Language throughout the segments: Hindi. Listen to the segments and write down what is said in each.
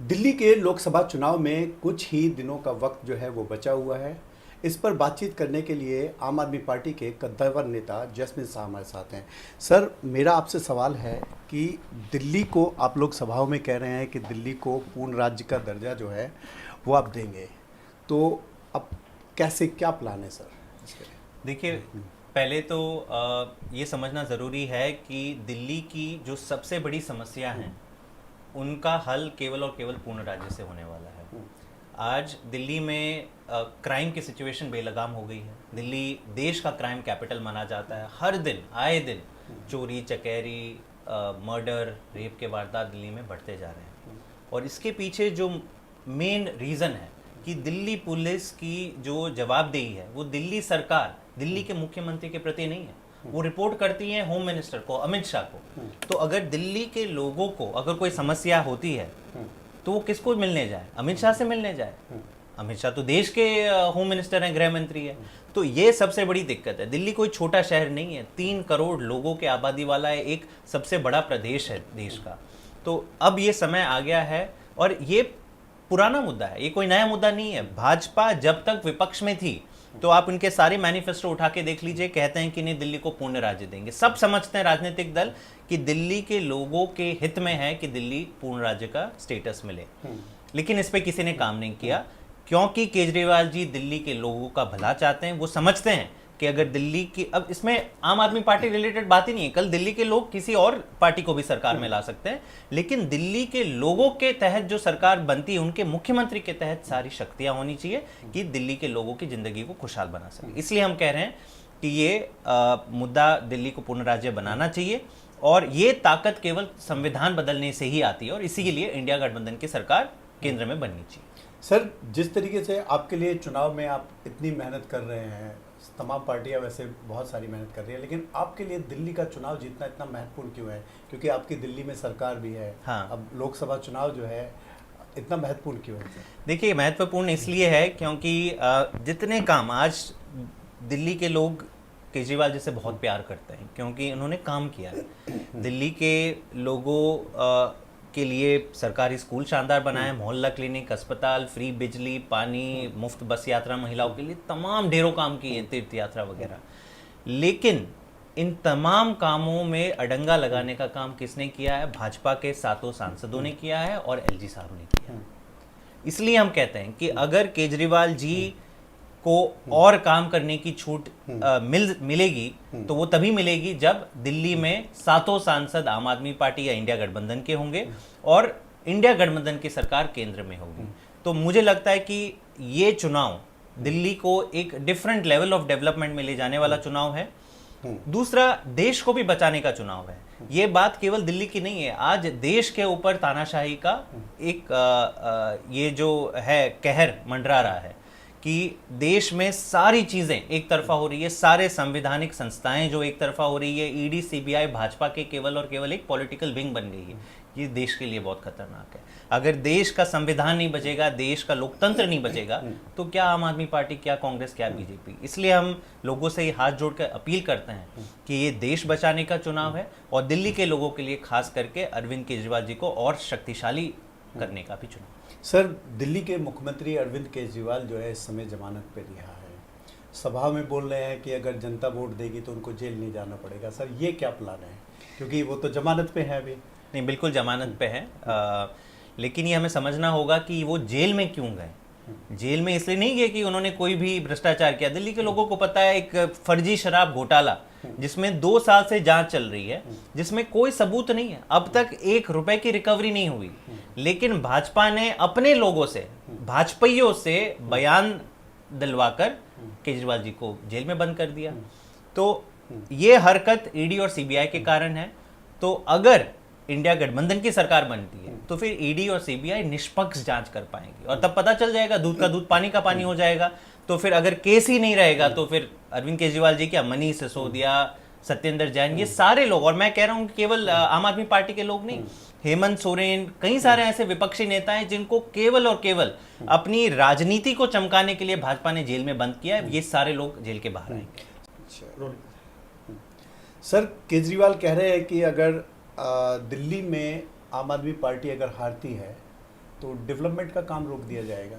दिल्ली के लोकसभा चुनाव में कुछ ही दिनों का वक्त जो है वो बचा हुआ है। इस पर बातचीत करने के लिए आम आदमी पार्टी के कद्दावर नेता जैस्मिन शाह हमारे साथ हैं। सर, मेरा आपसे सवाल है कि दिल्ली को आप लोग सभाओं में कह रहे हैं कि दिल्ली को पूर्ण राज्य का दर्जा जो है वो आप देंगे, तो अब कैसे, क्या प्लान है सर इसके लिए? देखिए, पहले तो ये समझना ज़रूरी है कि दिल्ली की जो सबसे बड़ी समस्या हैं उनका हल केवल और केवल पूर्ण राज्य से होने वाला है। आज दिल्ली में क्राइम की सिचुएशन बेलगाम हो गई है। दिल्ली देश का क्राइम कैपिटल माना जाता है। हर दिन आए दिन चोरी चकेरी, मर्डर, रेप के वारदात दिल्ली में बढ़ते जा रहे हैं। और इसके पीछे जो मेन रीज़न है कि दिल्ली पुलिस की जो जवाबदेही है वो दिल्ली सरकार, दिल्ली के मुख्यमंत्री के प्रति नहीं है। वो रिपोर्ट करती है होम मिनिस्टर को, अमित शाह को। तो अगर दिल्ली के लोगों को अगर कोई समस्या होती है तो वो किसको मिलने जाए? अमित शाह से मिलने जाए। अमित शाह तो देश के होम मिनिस्टर हैं, गृह मंत्री है। तो ये सबसे बड़ी दिक्कत है। दिल्ली कोई छोटा शहर नहीं है, 3 करोड़ लोगों के आबादी वाला है, एक सबसे बड़ा प्रदेश है देश का। तो अब ये समय आ गया है और ये पुराना मुद्दा है, ये कोई नया मुद्दा नहीं है। भाजपा जब तक विपक्ष में थी तो आप इनके सारे मैनिफेस्टो उठा के देख लीजिए, कहते हैं कि नहीं दिल्ली को पूर्ण राज्य देंगे। सब समझते हैं राजनीतिक दल कि दिल्ली के लोगों के हित में है कि दिल्ली पूर्ण राज्य का स्टेटस मिले, लेकिन इस पे किसी ने काम नहीं किया, क्योंकि केजरीवाल जी दिल्ली के लोगों का भला चाहते हैं। वो समझते हैं कि अगर दिल्ली की, अब इसमें आम आदमी पार्टी रिलेटेड बात ही नहीं है, कल दिल्ली के लोग किसी और पार्टी को भी सरकार में ला सकते हैं, लेकिन दिल्ली के लोगों के तहत जो सरकार बनती है उनके मुख्यमंत्री के तहत सारी शक्तियां होनी चाहिए कि दिल्ली के लोगों की जिंदगी को खुशहाल बना सके। इसलिए हम कह रहे हैं कि ये मुद्दा दिल्ली को पूर्ण राज्य बनाना चाहिए और ये ताकत केवल संविधान बदलने से ही आती है और इसी के लिए इंडिया गठबंधन की सरकार केंद्र में बननी चाहिए। सर, जिस तरीके से आपके लिए चुनाव में आप इतनी मेहनत कर रहे हैं, तमाम पार्टियां वैसे बहुत सारी मेहनत कर रही है, लेकिन आपके लिए दिल्ली का चुनाव जीतना इतना महत्वपूर्ण क्यों है? क्योंकि आपकी दिल्ली में सरकार भी है। हाँ। अब लोकसभा चुनाव जो है इतना महत्वपूर्ण क्यों है? देखिए, महत्वपूर्ण इसलिए है क्योंकि जितने काम आज दिल्ली के लोग केजरीवाल जी से बहुत प्यार करते हैं, क्योंकि उन्होंने काम किया है। दिल्ली के लोगों के लिए सरकारी स्कूल शानदार बनाए, मोहल्ला क्लिनिक, अस्पताल, फ्री बिजली, पानी, मुफ्त बस यात्रा महिलाओं के लिए, तमाम ढेरों काम किए हैं, तीर्थ यात्रा वगैरह। लेकिन इन तमाम कामों में अडंगा लगाने का काम किसने किया है? भाजपा के 7 सांसदों ने किया है और एलजी साहब ने किया है। इसलिए हम कहते हैं कि अगर केजरीवाल जी को और काम करने की छूट मिलेगी तो वो तभी मिलेगी जब दिल्ली में 7 सांसद आम आदमी पार्टी या इंडिया गठबंधन के होंगे और इंडिया गठबंधन की सरकार केंद्र में होगी। तो मुझे लगता है कि ये चुनाव दिल्ली को एक डिफरेंट लेवल ऑफ डेवलपमेंट में ले जाने वाला चुनाव है। दूसरा, देश को भी बचाने का चुनाव है। ये बात केवल दिल्ली की नहीं है, आज देश के ऊपर तानाशाही का एक ये जो है कहर मंडरा रहा है कि देश में सारी चीजें एक तरफा हो रही है, सारे संवैधानिक संस्थाएं जो एक तरफा हो रही है, ईडी सीबीआई भाजपा के केवल और केवल एक पॉलिटिकल विंग बन गई है। ये देश के लिए बहुत खतरनाक है। अगर देश का संविधान नहीं बचेगा, देश का लोकतंत्र नहीं बचेगा, तो क्या आम आदमी पार्टी, क्या कांग्रेस, क्या बीजेपी। इसलिए हम लोगों से हाथ जोड़कर अपील करते हैं कि ये देश बचाने का चुनाव है और दिल्ली के लोगों के लिए खास करके अरविंद केजरीवाल जी को और शक्तिशाली करने का भी चुनाव। सर, दिल्ली के मुख्यमंत्री अरविंद केजरीवाल जो है इस समय जमानत पे रिहा है। सभा में बोल रहे हैं कि अगर जनता वोट देगी तो उनको जेल नहीं जाना पड़ेगा। सर, ये क्या प्लान है? क्योंकि वो तो जमानत पे है अभी। नहीं, बिल्कुल जमानत पे है, लेकिन ये हमें समझना होगा कि वो जेल में क्यों गए। जेल में इसलिए नहीं गए कि उन्होंने कोई भी भ्रष्टाचार किया। दिल्ली के लोगों को पता है, एक फर्जी शराब घोटाला जिसमें 2 साल से जांच चल रही है, जिसमें कोई सबूत नहीं है, अब तक 1 रुपए की रिकवरी नहीं हुई, लेकिन भाजपा ने अपने लोगों से, भाजपाइयों से बयान दिलवाकर केजरीवाल जी को जेल में बंद कर दिया। तो ये हरकत ईडी और सीबीआई के कारण है। तो अगर इंडिया गठबंधन की सरकार बनती है तो फिर ईडी और सीबीआई निष्पक्ष जांच कर पाएंगी और तब पता चल जाएगा, दूध का दूध पानी का पानी हो जाएगा। तो फिर अगर केस ही नहीं रहेगा तो फिर अरविंद केजरीवाल जी क्या, मनीष सिसोदिया, सत्येंद्र जैन, ये सारे लोग, और मैं कह रहा हूं कि केवल आम आदमी पार्टी के लोग नहीं, हेमंत सोरेन, कई सारे ऐसे विपक्षी नेता हैं जिनको केवल और केवल अपनी राजनीति को चमकाने के लिए भाजपा ने जेल में बंद किया है। ये सारे लोग जेल के बाहर आएंगे। सर, केजरीवाल कह रहे हैं कि अगर दिल्ली में आम आदमी पार्टी अगर हारती है तो डेवलपमेंट का काम रोक दिया जाएगा।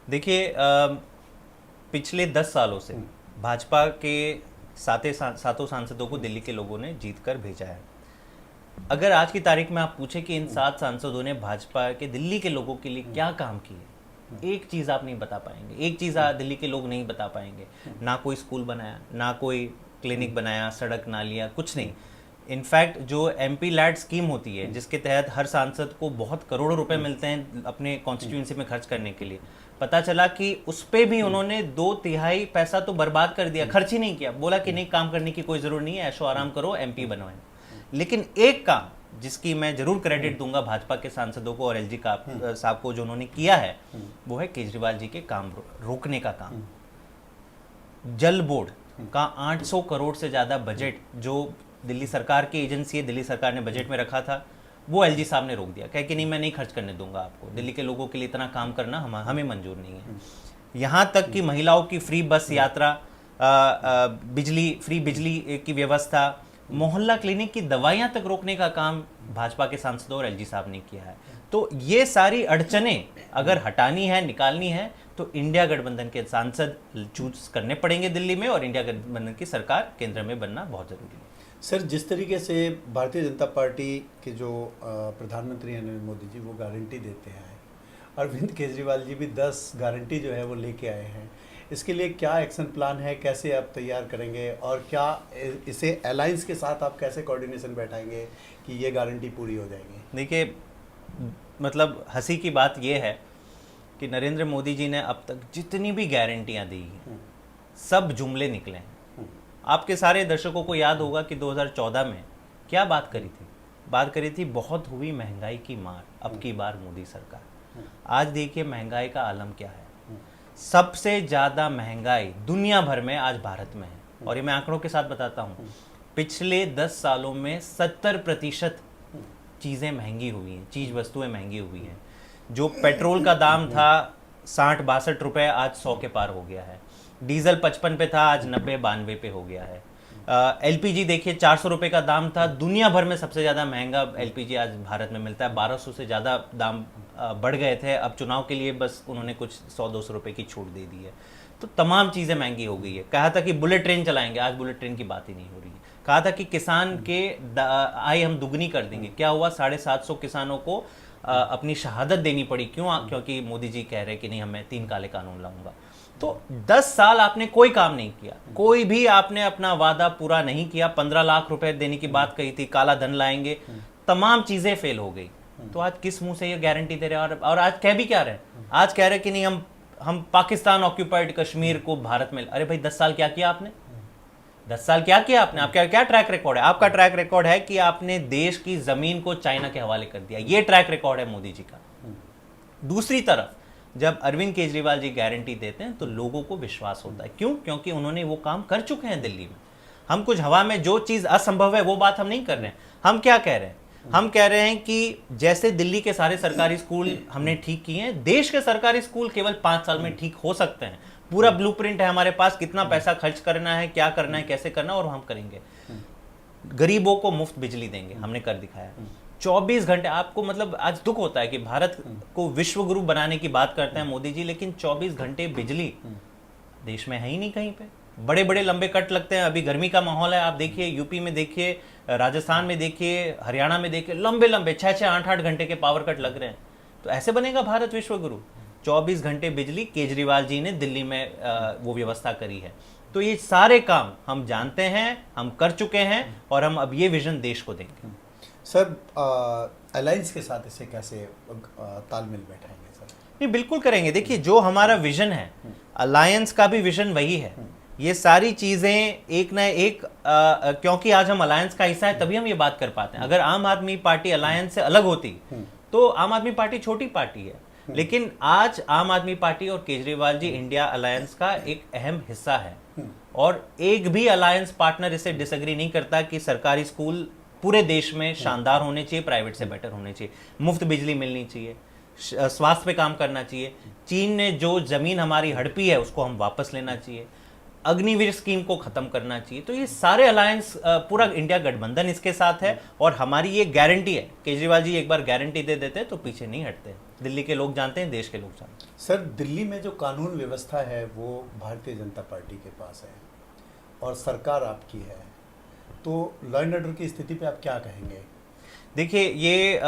देखिए, पिछले 10 सालों से भाजपा के सातों सांसदों को दिल्ली के लोगों ने जीत कर भेजा है। अगर आज की तारीख में आप पूछे कि इन 7 सांसदों ने भाजपा के दिल्ली के लोगों के लिए क्या काम किए, एक चीज़ आप नहीं बता पाएंगे, एक चीज़ दिल्ली के लोग नहीं बता पाएंगे। ना कोई स्कूल बनाया, ना कोई क्लिनिक बनाया, सड़क नालियाँ, कुछ नहीं। इनफैक्ट जो MP लैड स्कीम होती है, जिसके तहत हर सांसद को बहुत करोड़ों रुपए मिलते हैं अपने कॉन्स्टिट्यूंसी में खर्च करने के लिए, पता चला कि उस पे भी उन्होंने 2/3 पैसा तो बर्बाद कर दिया, खर्च ही नहीं किया। बोला कि नहीं, काम करने की कोई जरूरत नहीं है, ऐशो आराम करो, MP बनवाएं। लेकिन एक काम जिसकी मैं जरूर क्रेडिट दूंगा भाजपा के सांसदों को और LG साहब को, जो उन्होंने किया है, वो है केजरीवाल जी के काम रोकने का काम। जल बोर्ड का 800 करोड़ से ज्यादा बजट जो दिल्ली सरकार की एजेंसी है, दिल्ली सरकार ने बजट में रखा था, वो LG साहब ने रोक दिया, कह कि नहीं, मैं नहीं खर्च करने दूंगा आपको, दिल्ली के लोगों के लिए इतना काम करना हमें मंजूर नहीं है। यहाँ तक कि महिलाओं की फ्री बस यात्रा, फ्री बिजली की व्यवस्था, मोहल्ला क्लिनिक की दवाइयाँ तक रोकने का काम भाजपा के सांसदों और LG साहब ने किया है। तो ये सारी अड़चनें अगर हटानी है, निकालनी है, तो इंडिया गठबंधन के सांसद चूज करने पड़ेंगे दिल्ली में, और इंडिया गठबंधन की सरकार केंद्र में बनना बहुत जरूरी है। सर, जिस तरीके से भारतीय जनता पार्टी के जो प्रधानमंत्री हैं नरेंद्र मोदी जी, वो गारंटी देते हैं, अरविंद केजरीवाल जी भी 10 गारंटी जो है वो लेके आए हैं, इसके लिए क्या एक्शन प्लान है, कैसे आप तैयार करेंगे, और क्या इसे अलायंस के साथ आप कैसे कोऑर्डिनेशन बैठाएंगे कि ये गारंटी पूरी हो जाएगी? देखिए, मतलब हंसी की बात यह है कि नरेंद्र मोदी जी ने अब तक जितनी भी गारंटियां दी हैं, सब जुमले निकले हैं। आपके सारे दर्शकों को याद होगा कि 2014 में क्या बात करी थी? बात करी थी बहुत हुई महंगाई की मार, अब की बार मोदी सरकार। आज देखिए महंगाई का आलम क्या है। सबसे ज्यादा महंगाई दुनिया भर में आज भारत में है, और ये मैं आंकड़ों के साथ बताता हूँ। पिछले 10 सालों में 70% चीजें महंगी हुई हैं, चीज वस्तुएं महंगी हुई हैं। जो पेट्रोल का दाम था 60-62 रुपए, आज 100 के पार हो गया है। डीजल 55 पे था, आज 90-92 पे हो गया है। LPG देखिए 400 रुपए का दाम था, दुनिया भर में सबसे ज़्यादा महंगा LPG आज भारत में मिलता है। 1200 से ज़्यादा दाम बढ़ गए थे, अब चुनाव के लिए बस उन्होंने कुछ 100-200 रुपए की छूट दे दी है। तो तमाम चीज़ें महंगी हो गई है। कहा था कि बुलेट ट्रेन चलाएंगे, आज बुलेट ट्रेन की बात ही नहीं हो रही है। कहा था कि किसान के आय हम दुगनी कर देंगे, क्या हुआ? 750 किसानों को अपनी शहादत देनी पड़ी। क्यों? क्योंकि मोदी जी कह रहे कि नहीं, मैं 3 काले कानून लाऊंगा। तो 10 साल आपने कोई काम नहीं किया, कोई भी आपने अपना वादा पूरा नहीं किया। 15 लाख रुपए देने की बात कही थी, काला धन लाएंगे, तमाम चीजें फेल हो गई। तो आज किस मुंह से ये गारंटी दे रहे हैं? और आज कह भी क्या रहे हैं? आज कह रहे कि नहीं, हम पाकिस्तान ऑक्यूपाइड कश्मीर को भारत में। अरे भाई, 10 साल क्या किया आपने? 10 साल क्या किया आपने? आपका क्या ट्रैक रिकॉर्ड है? आपका ट्रैक रिकॉर्ड है कि आपने देश की जमीन को चाइना के हवाले कर दिया। ये ट्रैक रिकॉर्ड है मोदी जी का। दूसरी तरफ जब अरविंद केजरीवाल जी गारंटी देते हैं तो लोगों को विश्वास होता है। क्यों? क्योंकि उन्होंने वो काम कर चुके हैं दिल्ली में। हम कुछ हवा में जो चीज असंभव है वो बात हम नहीं कर रहे हैं। हम क्या कह रहे हैं? हम कह रहे हैं कि जैसे दिल्ली के सारे सरकारी स्कूल हमने ठीक किए हैं, देश के सरकारी स्कूल केवल 5 साल में ठीक हो सकते हैं। पूरा ब्लूप्रिंट है हमारे पास, कितना पैसा खर्च करना है, क्या करना है, कैसे करना है, और हम करेंगे। गरीबों को मुफ्त बिजली देंगे, हमने कर दिखाया। 24 घंटे। आपको मतलब आज दुख होता है कि भारत को विश्व गुरु बनाने की बात करते हैं मोदी जी, लेकिन 24 घंटे बिजली देश में है ही नहीं कहीं पे। बड़े बड़े लंबे कट लगते हैं। अभी गर्मी का माहौल है, आप देखिए यूपी में देखिए, राजस्थान में देखिए, हरियाणा में देखिए, लंबे लंबे 6-6, 8-8 घंटे के पावर कट लग रहे हैं। तो ऐसे बनेगा भारत विश्व गुरु? 24 घंटे बिजली केजरीवाल जी ने दिल्ली में वो व्यवस्था करी है। तो ये सारे काम हम जानते हैं, हम कर चुके हैं, और हम अब ये विजन देश को देंगे। सर, अलायंस के साथ इसे कैसे तालमेल बैठाएंगे सर? नहीं, बिल्कुल करेंगे। देखिए, जो हमारा विजन है, अलायंस का भी विजन वही है। ये सारी चीजें एक न एक क्योंकि आज हम अलायंस का हिस्सा है, तभी हम ये बात कर पाते हैं। अगर आम आदमी पार्टी अलायंस से अलग होती तो आम आदमी पार्टी छोटी पार्टी है, लेकिन आज आम आदमी पार्टी और केजरीवाल जी इंडिया अलायंस का एक अहम हिस्सा है। और एक भी अलायंस पार्टनर इसे डिसएग्री नहीं करता कि सरकारी स्कूल पूरे देश में शानदार होने चाहिए, प्राइवेट से बेटर होने चाहिए, मुफ्त बिजली मिलनी चाहिए, स्वास्थ्य पे काम करना चाहिए। चीन ने जो जमीन हमारी हड़पी है उसको हम वापस लेना चाहिए। अग्निवीर स्कीम को खत्म करना चाहिए। तो ये सारे अलायंस, पूरा इंडिया गठबंधन इसके साथ है और हमारी ये गारंटी है। केजरीवाल जी एक बार गारंटी दे देते हैं तो पीछे नहीं हटते। दिल्ली के लोग जानते हैं, देश के लोग जानते हैं। सर, दिल्ली में जो कानून व्यवस्था है वो भारतीय जनता पार्टी के पास है और सरकार आपकी है, तो लॉ एंड ऑर्डर की स्थिति पे आप क्या कहेंगे? देखिए, ये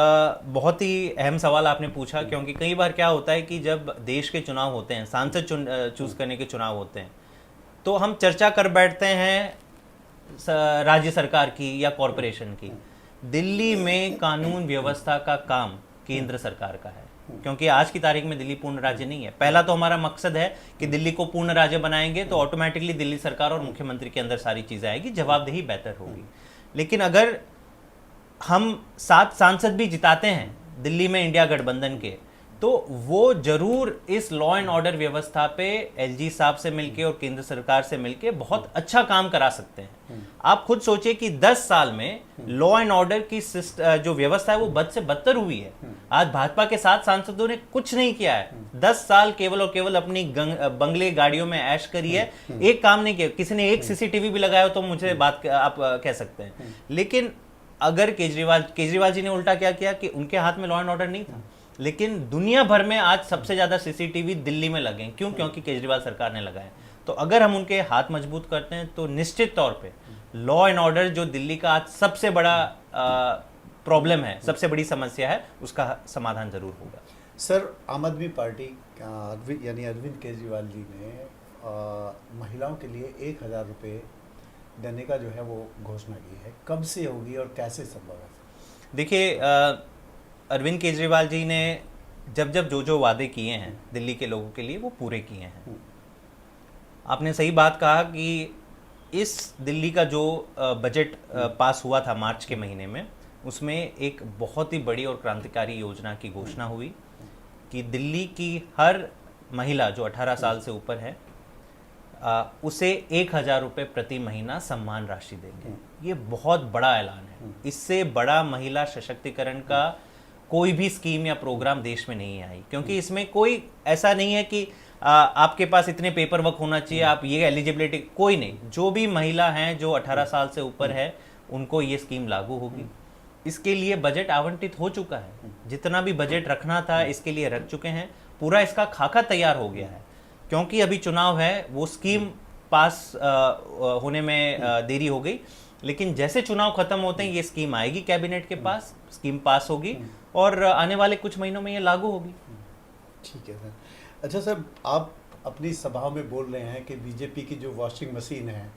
बहुत ही अहम सवाल आपने पूछा, क्योंकि कई बार क्या होता है कि जब देश के चुनाव होते हैं, सांसद चूज करने के चुनाव होते हैं, तो हम चर्चा कर बैठते हैं राज्य सरकार की या कॉरपोरेशन की। दिल्ली में कानून व्यवस्था का काम केंद्र सरकार का है, क्योंकि आज की तारीख में दिल्ली पूर्ण राज्य नहीं है। पहला तो हमारा मकसद है कि दिल्ली को पूर्ण राज्य बनाएंगे तो ऑटोमेटिकली दिल्ली सरकार और मुख्यमंत्री के अंदर सारी चीजें आएगी, जवाबदेही बेहतर होगी। लेकिन अगर हम 7 सांसद भी जिताते हैं दिल्ली में इंडिया गठबंधन के, तो वो जरूर इस लॉ एंड ऑर्डर व्यवस्था पे एलजी साहब से मिलके और केंद्र सरकार से मिलके बहुत अच्छा काम करा सकते हैं। आप खुद सोचिए कि 10 साल में लॉ एंड ऑर्डर की जो व्यवस्था है वो बद से बदतर हुई है। आज भाजपा के 7 सांसदों ने कुछ नहीं किया है। 10 साल केवल और केवल अपनी बंगले गाड़ियों में ऐश करी है, एक काम नहीं किया। किसी ने एक सीसीटीवी भी लगाया तो मुझे बात आप कह सकते हैं। लेकिन अगर केजरीवाल जी ने उल्टा क्या किया कि उनके हाथ में लॉ एंड ऑर्डर नहीं था, लेकिन दुनिया भर में आज सबसे ज्यादा सीसीटीवी दिल्ली में लगे। क्यों? क्योंकि केजरीवाल सरकार ने लगाए। तो अगर हम उनके हाथ मजबूत करते हैं तो निश्चित तौर पे लॉ एंड ऑर्डर, जो दिल्ली का आज सबसे बड़ा प्रॉब्लम है, सबसे बड़ी समस्या है, उसका समाधान जरूर होगा। सर, आम आदमी पार्टी यानी अरविंद केजरीवाल जी ने महिलाओं के लिए 1000 रुपये देने का जो है वो घोषणा की है। कब से होगी और कैसे संभव है? देखिए, अरविंद केजरीवाल जी ने जब जो वादे किए हैं दिल्ली के लोगों के लिए, वो पूरे किए हैं। आपने सही बात कहा कि इस दिल्ली का जो बजट पास हुआ था मार्च के महीने में, उसमें एक बहुत ही बड़ी और क्रांतिकारी योजना की घोषणा हुई कि दिल्ली की हर महिला जो 18 साल से ऊपर है, उसे 1000 रुपये प्रति महीना सम्मान राशि देंगे। ये बहुत बड़ा ऐलान है। इससे बड़ा महिला सशक्तिकरण का कोई भी स्कीम या प्रोग्राम देश में नहीं आई, क्योंकि इसमें कोई ऐसा नहीं है कि आपके पास इतने पेपर वर्क होना चाहिए, आप ये एलिजिबिलिटी, कोई नहीं। जो भी महिला हैं जो 18 साल से ऊपर है, उनको ये स्कीम लागू होगी। इसके लिए बजट आवंटित हो चुका है। जितना भी बजट रखना था इसके लिए रख चुके हैं। पूरा इसका खाका तैयार हो गया है। क्योंकि अभी चुनाव है, वो स्कीम पास होने में देरी हो गई, लेकिन जैसे चुनाव खत्म होते हैं ये स्कीम आएगी कैबिनेट के पास, स्कीम पास होगी और आने वाले कुछ महीनों में ये लागू होगी। ठीक है सर। अच्छा सर, आप अपनी सभा में बोल रहे हैं कि बीजेपी की जो वॉशिंग मशीन है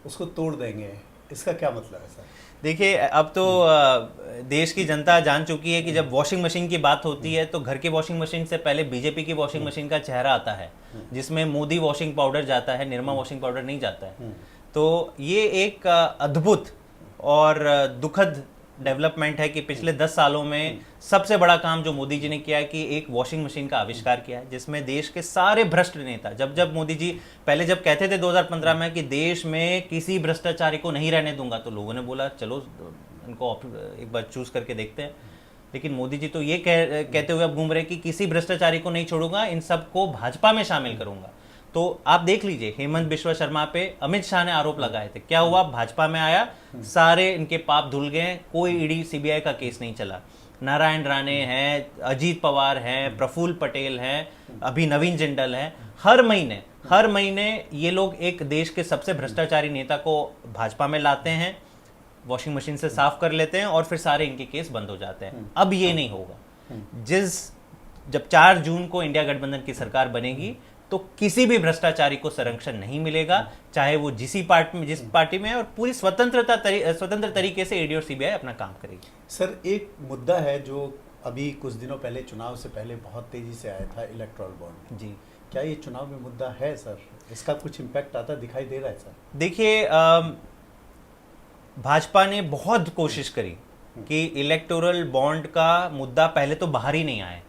उसको तोड़ देंगे, इसका क्या मतलब है सर? देखिए, अब तो देश की जनता जान चुकी है कि जब वॉशिंग मशीन की बात होती है तो घर की वॉशिंग मशीन से पहले बीजेपी की वॉशिंग मशीन का चेहरा आता है, जिसमें मोदी वॉशिंग पाउडर जाता है, निरमा वॉशिंग पाउडर नहीं जाता है। तो ये एक अद्भुत और दुखद डेवलपमेंट है कि पिछले 10 सालों में सबसे बड़ा काम जो मोदी जी ने किया है कि एक वॉशिंग मशीन का आविष्कार किया है, जिसमें देश के सारे भ्रष्ट नेता, जब मोदी जी पहले जब कहते थे 2015 में कि देश में किसी भ्रष्टाचारी को नहीं रहने दूंगा, तो लोगों ने बोला चलो इनको एक बार चूज करके देखते हैं। लेकिन मोदी जी तो ये कहते हुए अब घूम रहे कि किसी भ्रष्टाचारी को नहीं छोड़ूंगा, इन सबको भाजपा में शामिल करूंगा। तो आप देख लीजिए, हेमंत बिश्वा शर्मा पे अमित शाह ने आरोप लगाए थे, क्या हुआ? भाजपा में आया, सारे इनके पाप धुल गए, कोई ईडी सीबीआई का केस नहीं चला। नारायण राणे हैं, अजीत पवार हैं, प्रफुल्ल पटेल हैं, अभी नवीन जिंदल हैं। हर महीने ये लोग एक देश के सबसे भ्रष्टाचारी नेता को भाजपा में लाते हैं, वॉशिंग मशीन से साफ कर लेते हैं और फिर सारे इनके केस बंद हो जाते हैं। अब ये नहीं होगा। जब 4 जून को इंडिया गठबंधन की सरकार बनेगी तो किसी भी भ्रष्टाचारी को संरक्षण नहीं मिलेगा, चाहे वो जिस पार्टी में है, और पूरी स्वतंत्र तरीके से ईडी और सीबीआई अपना काम करेगी। सर, एक मुद्दा है जो अभी कुछ दिनों पहले, चुनाव से पहले बहुत तेजी से आया था, इलेक्टोरल बॉन्ड। जी, क्या ये चुनाव में मुद्दा है सर? इसका कुछ इम्पैक्ट आता दिखाई दे रहा है सर? देखिए, भाजपा ने बहुत कोशिश करी कि इलेक्टोरल बॉन्ड का मुद्दा पहले तो बाहर ही नहीं आए।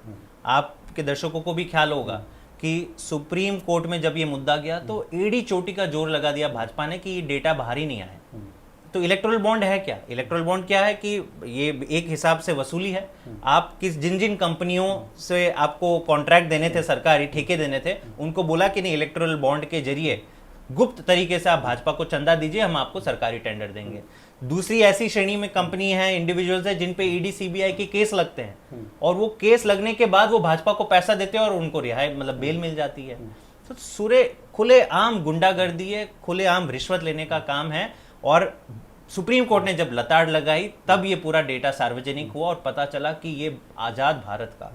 आपके दर्शकों को भी ख्याल होगा कि सुप्रीम कोर्ट में जब ये मुद्दा गया तो एड़ी चोटी का जोर लगा दिया भाजपा ने कि ये डेटा बाहर ही नहीं आए। तो इलेक्टोरल बॉन्ड है क्या? इलेक्टोरल बॉन्ड क्या है कि ये एक हिसाब से वसूली है। आप जिन कंपनियों से आपको कॉन्ट्रैक्ट देने थे, सरकारी ठेके देने थे, उनको बोला कि नहीं, इलेक्टोरल बॉन्ड के जरिए गुप्त तरीके से आप भाजपा को चंदा दीजिए, हम आपको सरकारी टेंडर देंगे। दूसरी ऐसी श्रेणी में कंपनी है, इंडिविजुअल्स है जिन पे ईडी सीबीआई के केस लगते हैं और वो केस लगने के बाद वो भाजपा को पैसा देते हैं और उनको रिहाई मतलब बेल मिल जाती है। तो खुले आम गुंडागर्दी है, खुले आम रिश्वत लेने का काम है। और सुप्रीम कोर्ट ने जब लताड़ लगाई तब ये पूरा डेटा सार्वजनिक हुआ और पता चला कि ये आजाद भारत का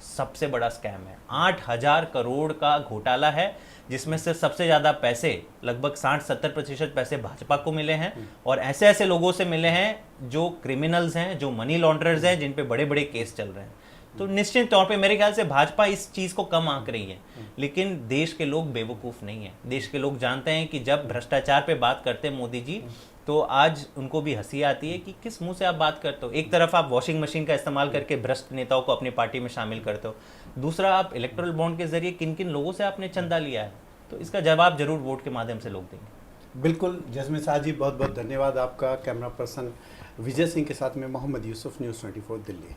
सबसे बड़ा स्कैम है। 8,000 करोड़ का घोटाला है, जिसमें से सबसे ज्यादा पैसे लगभग 60-70% पैसे भाजपा को मिले हैं और ऐसे ऐसे लोगों से मिले हैं जो क्रिमिनल्स हैं, जो मनी लॉन्ड्रर्स हैं, जिन पे बड़े बड़े केस चल रहे हैं। तो निश्चित तौर पे मेरे ख्याल से भाजपा इस चीज को कम आंक रही है, लेकिन देश के लोग बेवकूफ नहीं है। देश के लोग जानते हैं कि जब भ्रष्टाचार पे बात करते हैं मोदी जी, तो आज उनको भी हंसी आती है कि किस मुंह से आप बात करते हो। एक तरफ आप वॉशिंग मशीन का इस्तेमाल करके भ्रष्ट नेताओं को अपनी पार्टी में शामिल करते हो, दूसरा आप इलेक्टोरल बॉन्ड के जरिए किन किन लोगों से आपने चंदा लिया है। तो इसका जवाब जरूर वोट के माध्यम से लोग देंगे। बिल्कुल जैस्मिन शाह जी, बहुत बहुत धन्यवाद आपका। कैमरा पर्सन विजय सिंह के साथ में मोहम्मद यूसुफ, न्यूज़ 24 दिल्ली।